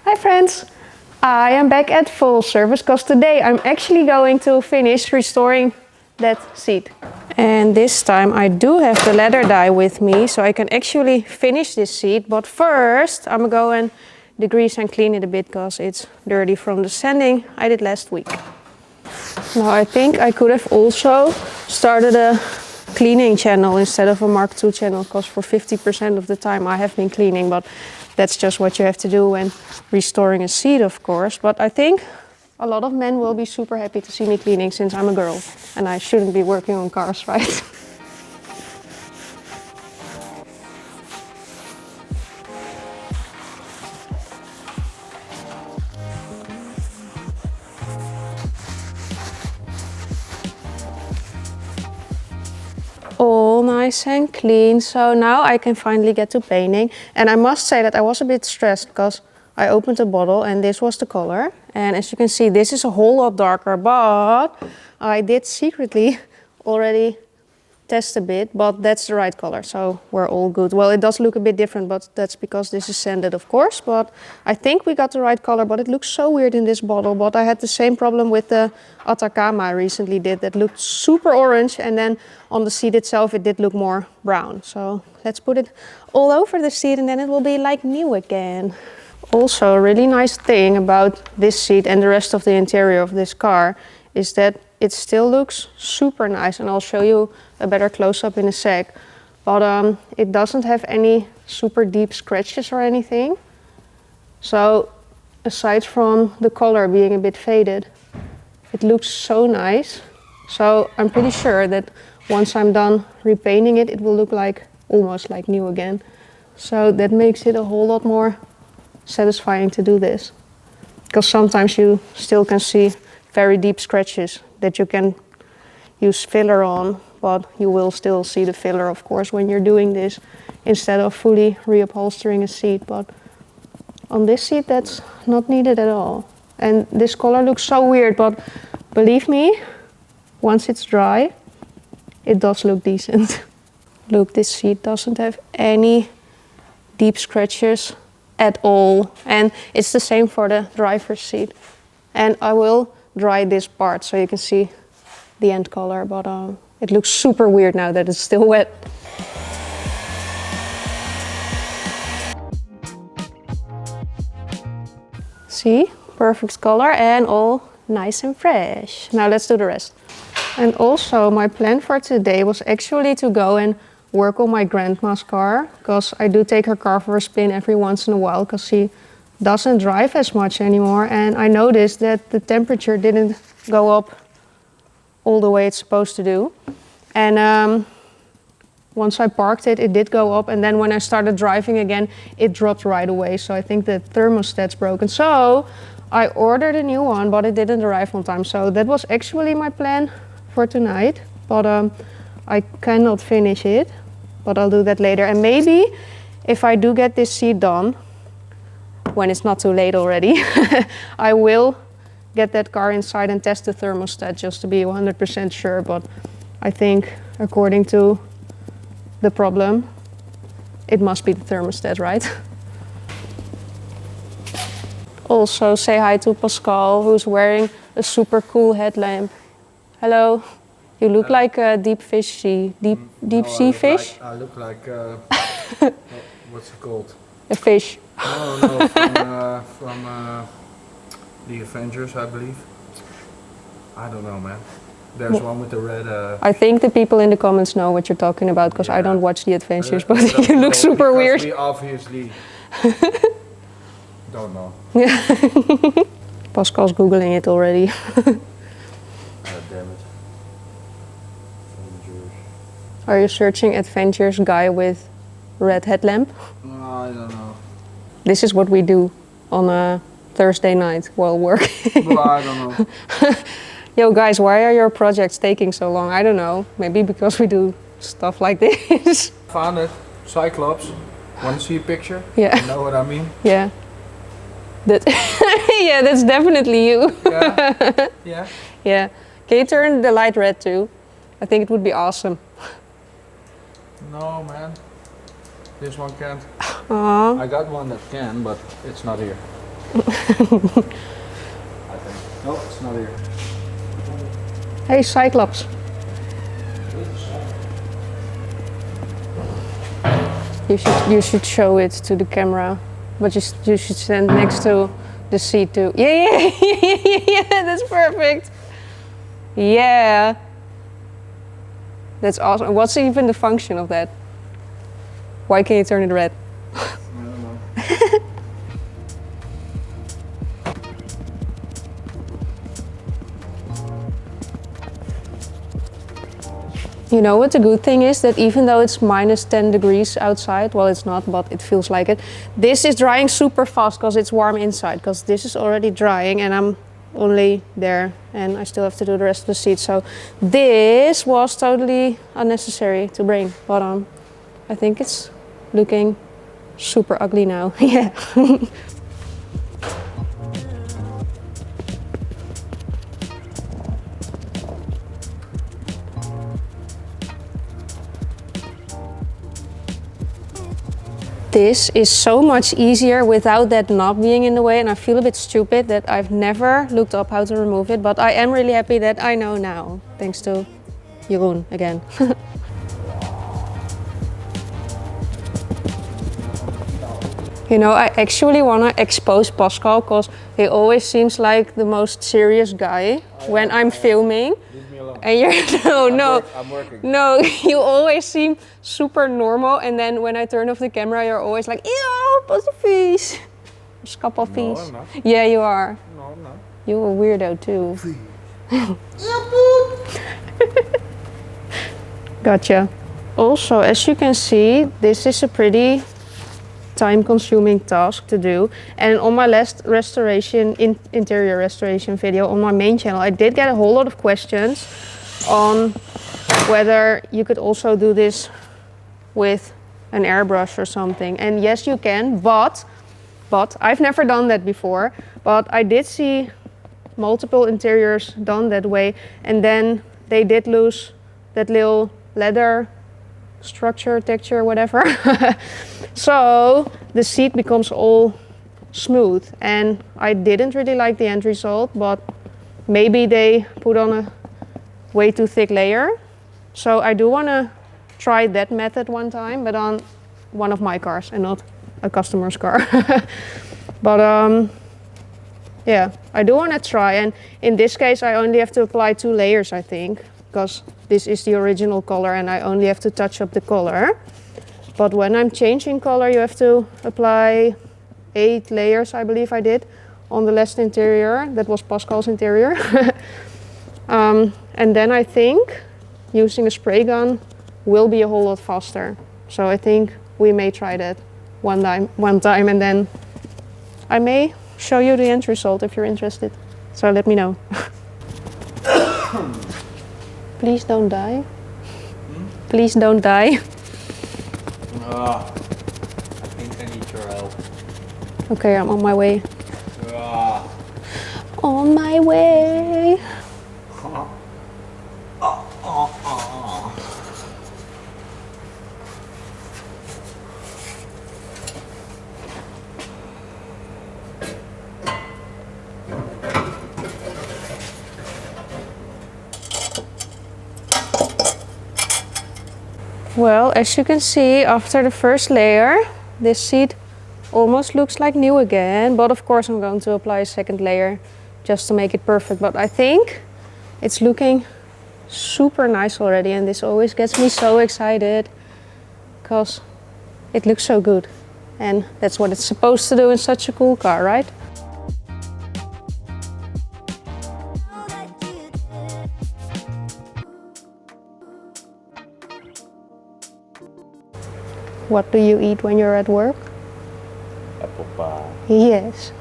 Hi friends! I am back at Volservice because today I'm actually going to finish restoring that seat. And this time I do have the leather dye with me, so I can actually finish this seat. But first I'm going to degrease and clean it a bit because it's dirty from the sanding I did last week. Now I think I could have also started a cleaning channel instead of a Mark II channel, because for 50% of the time I have been cleaning, but that's just what you have to do when restoring a seat, of course. But I think a lot of men will be super happy to see me cleaning since I'm a girl and I shouldn't be working on cars, right? All nice and clean, so now I can finally get to painting. And I must say that I was a bit stressed because I opened a bottle and this was the color, and as you can see this is a whole lot darker, but I did secretly already test a bit, but that's the right color, so we're all good. Well, it does look a bit different, but that's because this is sanded, of course, but I think we got the right color. But it looks so weird in this bottle. But I had the same problem with the Atacama I recently did, that looked super orange, and then on the seat itself it did look more brown. So let's put it all over the seat and then it will be like new again. Also, a really nice thing about this seat and the rest of the interior of this car is that it still looks super nice, and I'll show you a better close-up in a sec. But it doesn't have any super deep scratches or anything. So aside from the color being a bit faded, it looks so nice. So I'm pretty sure that once I'm done repainting it, it will look like almost like new again. So that makes it a whole lot more satisfying to do this, because sometimes you still can see very deep scratches that you can use filler on, but you will still see the filler, of course, when you're doing this instead of fully reupholstering a seat. But on this seat that's not needed at all. And this color looks so weird, but believe me, once it's dry it does look decent. Look, this seat doesn't have any deep scratches at all, and it's the same for the driver's seat. And I will dry this part so you can see the end color, but it looks super weird now that it's still wet. See, perfect color and all nice and fresh. Now let's do the rest. And also my plan for today was actually to go and work on my grandma's car, because I do take her car for a spin every once in a while because she doesn't drive as much anymore, and I noticed that the temperature didn't go up all the way it's supposed to do. And once I parked it, it did go up, and then when I started driving again, it dropped right away. So I think the thermostat's broken. So I ordered a new one, but it didn't arrive on time. So that was actually my plan for tonight, but I cannot finish it, but I'll do that later. And maybe if I do get this seat done, when it's not too late already, I will get that car inside and test the thermostat just to be 100% sure. But I think according to the problem, it must be the thermostat, right? Also say hi to Pascal, who's wearing a super cool headlamp. Hello. You look like a deep sea fish. I look like what's it called? A fish. No, from the Avengers, I believe. I don't know, man. There's one with the red. I think the people in the comments know what you're talking about, because I don't watch the Adventures, but you look super weird. We obviously don't know. Pascal's googling it already. God damn it. Avengers. Are you searching Adventures guy with red headlamp? I don't know. This is what we do on a Thursday night while working. Well, I don't know. Yo guys, why are your projects taking so long? I don't know. Maybe because we do stuff like this. Found it. Cyclops. Want to see a picture? Yeah. You know what I mean? Yeah. That yeah, that's definitely you. Yeah. Yeah. Yeah. Can you turn the light red too? I think it would be awesome. No, man. This one can't. Aww. I got one that can, but it's not here. think. No, it's not here. Hey, Cyclops. You should show it to the camera, but you should stand next to the seat too. Yeah, yeah, that's perfect. Yeah, that's awesome. What's even the function of that? Why can't you turn it red? I don't know. You know what the good thing is? That even though it's minus 10 degrees outside, well it's not, but it feels like it, this is drying super fast because it's warm inside, because this is already drying and I'm only there and I still have to do the rest of the seat. So this was totally unnecessary to bring, but I think it's looking super ugly now. Yeah. This is so much easier without that knob being in the way, and I feel a bit stupid that I've never looked up how to remove it, but I am really happy that I know now, thanks to Jeroen again. You know, I actually want to expose Pascal because he always seems like the most serious guy when I'm filming. Leave me alone. And you're, I'm working. no, you always seem super normal, and then when I turn off the camera, you're always like, ew, passefies. Scappafies. No, I'm not. Yeah, you are. No, I'm not. You're a weirdo too. Gotcha. Also, as you can see, this is a pretty time-consuming task to do, and on my last interior restoration video on my main channel, I did get a whole lot of questions on whether you could also do this with an airbrush or something. And yes, you can, but I've never done that before, but I did see multiple interiors done that way, and then they did lose that little leather structure, texture, whatever. So the seat becomes all smooth, and I didn't really like the end result, but maybe they put on a way too thick layer. So I do want to try that method one time, but on one of my cars and not a customer's car. But yeah, I do want to try, and in this case I only have to apply 2 layers, I think, because this is the original color and I only have to touch up the color. But when I'm changing color, you have to apply 8 layers, I believe I did, on the last interior. That was Pascal's interior. And then I think using a spray gun will be a whole lot faster. So I think we may try that one time, and then I may show you the end result if you're interested. So let me know. Please don't die. Please don't die. I think I need your help. Okay, I'm on my way. On my way. Well, as you can see, after the first layer, this seat almost looks like new again. But of course I'm going to apply a second layer just to make it perfect. But I think it's looking super nice already, and this always gets me so excited because it looks so good. And that's what it's supposed to do in such a cool car, right? What do you eat when you're at work? Apple pie. Yes.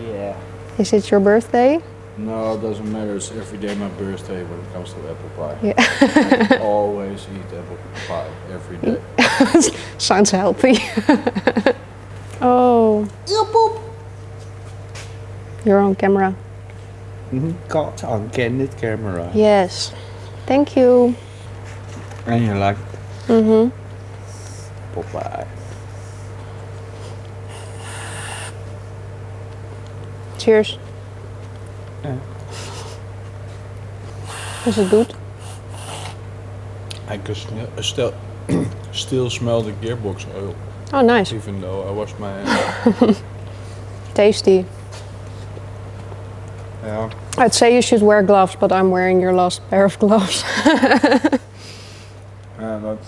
Yeah. Is it your birthday? No, it doesn't matter. It's every day my birthday when it comes to apple pie. Yeah. I always eat apple pie every day. Sounds healthy. Oh. You're on camera. Caught on candid camera. Yes. Thank you. And you like Mm-hmm. apple pie. Cheers. Yeah. Is it good? I can still smell the gearbox oil, Oh, nice. even though I washed my hands. Tasty. Yeah. I'd say you should wear gloves, but I'm wearing your last pair of gloves. But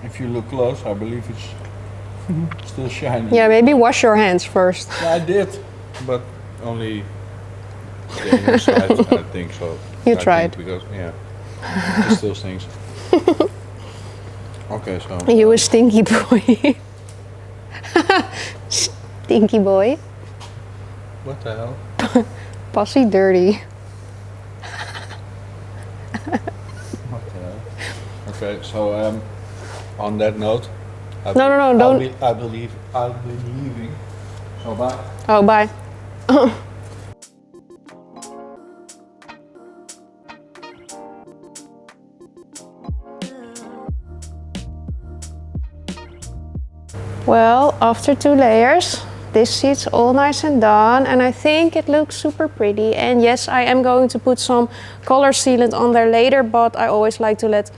if you look close, I believe it's still shiny. Yeah, maybe wash your hands first. Yeah, I did, but only the inner side, I think so. You I tried. think because, yeah, it still stinks. Okay, so. You a stinky boy. Stinky boy. What the hell? Pussy dirty. What the hell? Okay, so on that note, No, don't. I believe I'll be leaving. So bye. Oh, bye. Well, after 2 layers, this seat's all nice and done, and I think it looks super pretty. And yes, I am going to put some color sealant on there later, but I always like to let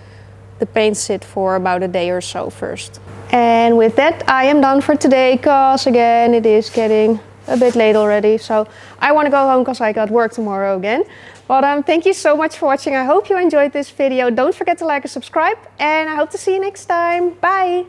the paint sit for about a day or so first. And with that, I am done for today, because again, it is getting a bit late already. So I want to go home because I got work tomorrow again. But thank you so much for watching. I hope you enjoyed this video. Don't forget to like and subscribe, and I hope to see you next time. Bye!